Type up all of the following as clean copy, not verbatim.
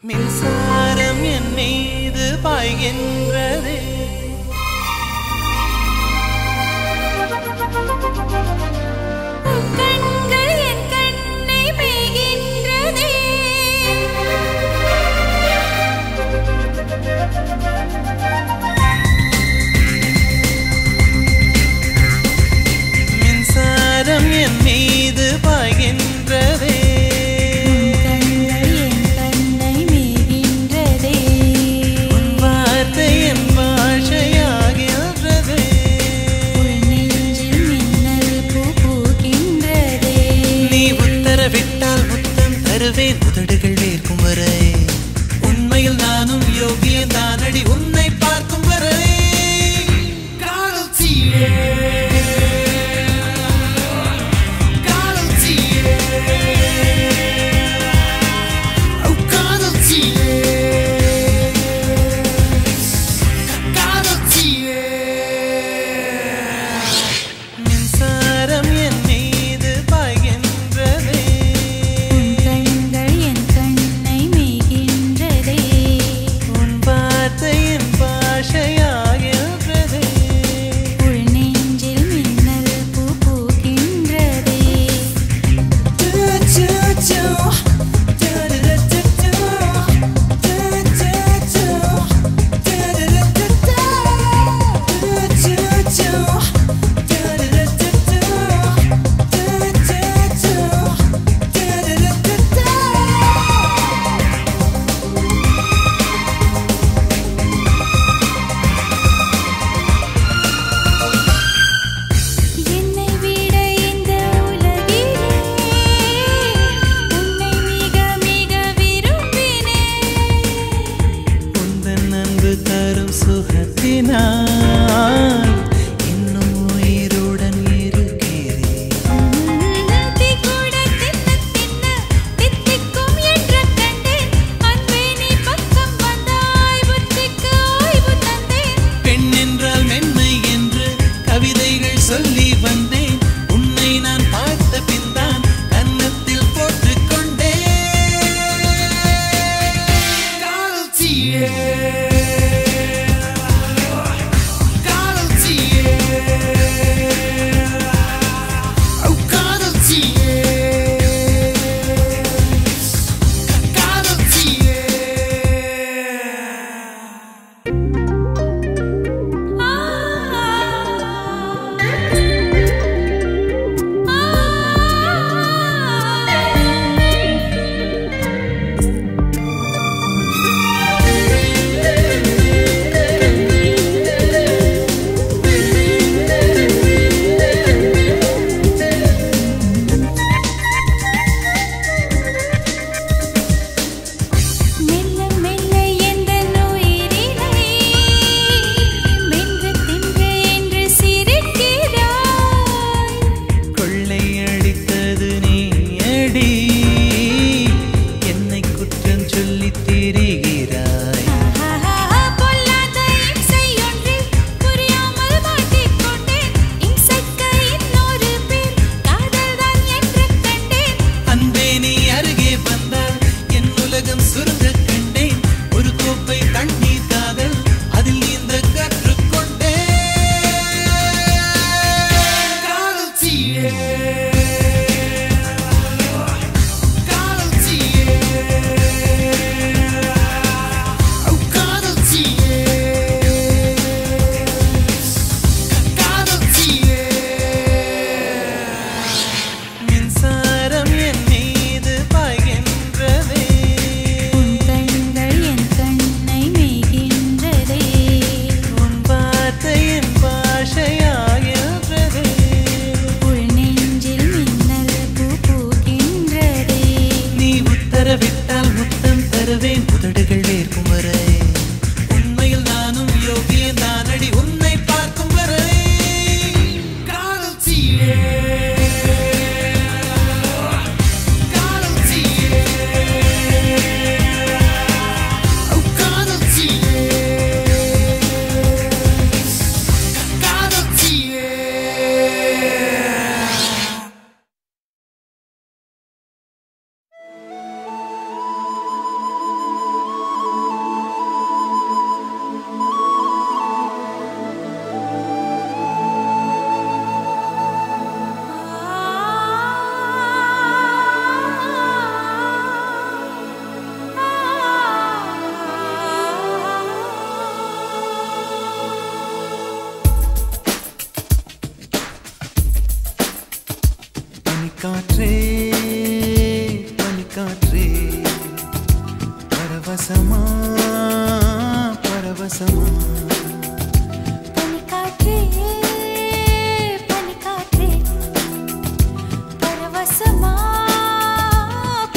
மின்சாரம் என் மீது பாய்கின்றதே, கண்கள் என் கண்ணை மேய்கின்றதே, மின்சாரம் என் மீது பாய்கின்றதே, உதடுகள் வேர்க்கும் வரை உண்மையில் நானும் யோகியன் தானடி உன்னை பார்க்கும் வரை காதல் தீயே காதல் தீயே காதல் தீயே காதல் தீயே மின்சாரம் என் மீது பாய்கின்றதே, இன்னும் உயிருடன் இருக்கிறேன். பெண் என்றால் மென்மை என்று கவிதைகள் சொல்லி வந்தேன், உன்னை நான் பார்த்த பின்தான் கன்னத்தில் போட்டுக்கொண்டேன். காதல் தீயே உதடுகள் வேர்க்கும் வரை உண்மையில் நானும் யோகியன் தானடி உன்னை பார்க்கும் வரை காதல் தீயே காதல் தீயே காதல் தீயே காதல் தீயே. பரவசமா பரவசமா பனிக்காற்றே பனிக்காற்றே பரவசமா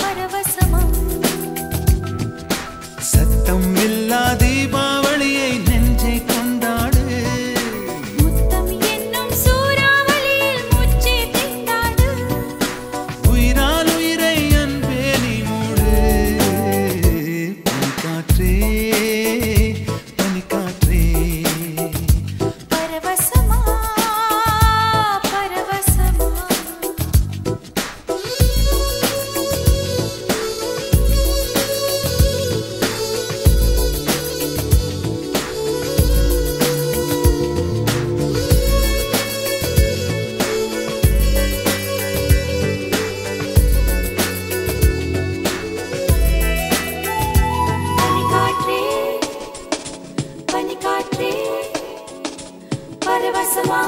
பரவசமா சத்தம் இல்லா தீபாவளியை நெஞ்சை கொண்டாடு முத்தம் என்னும் சூறாவளியில் மூச்சை திண்டாடு உயிரால் உயிரை அன்பே நீ மூடு பனிக்காற்றே பனிக்காற்றே பரவசமா பரவசமா பனிக்காற்றே பனிக்காற்றே பரவசமா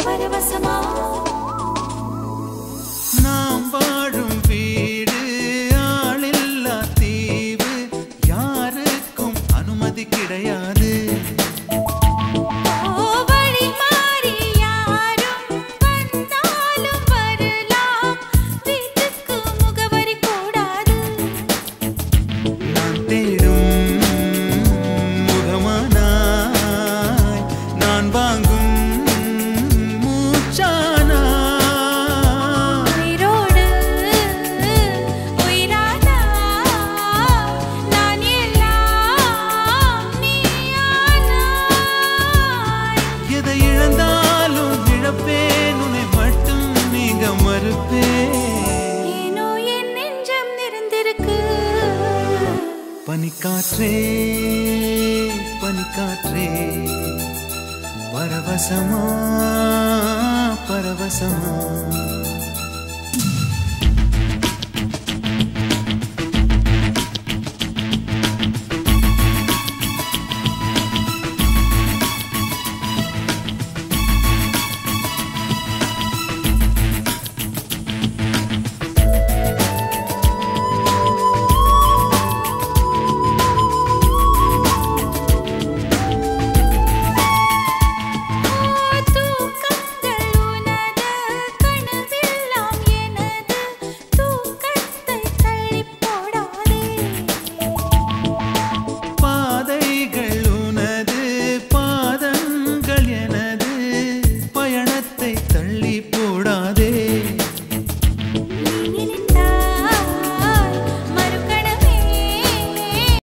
பரவசமா நாம் வாழும் வீடு ஆளில்லா தீவு யாருக்கும் அனுமதி கிடையாது வழி மாறி யாரும் வந்தாலும் வரலாம் வீட்டுக்கு முகவரி கூடாது நான் தேடும் முகமானாய் நான் வாங்கும் மூச்சானாய் உயிரோடு உயிரானா நான் எல்லாம் நீயானாய் எதை இழந்தாலும் இழப்பேன் உன்னை மட்டும் நீங்க மறுப்பேன் ஏனோ என் நெஞ்சம் நிறைந்திருக்கு பனிக்காற்றே பனிக்காற்றே பரவசமா பரவசமா தூக்கங்கள் உனது கனவெல்லாம் எனது தூக்கத்தை தள்ளிப் போடாதே பாதைகள் உனது பாதங்கள் எனது பயணத்தை தள்ளி போட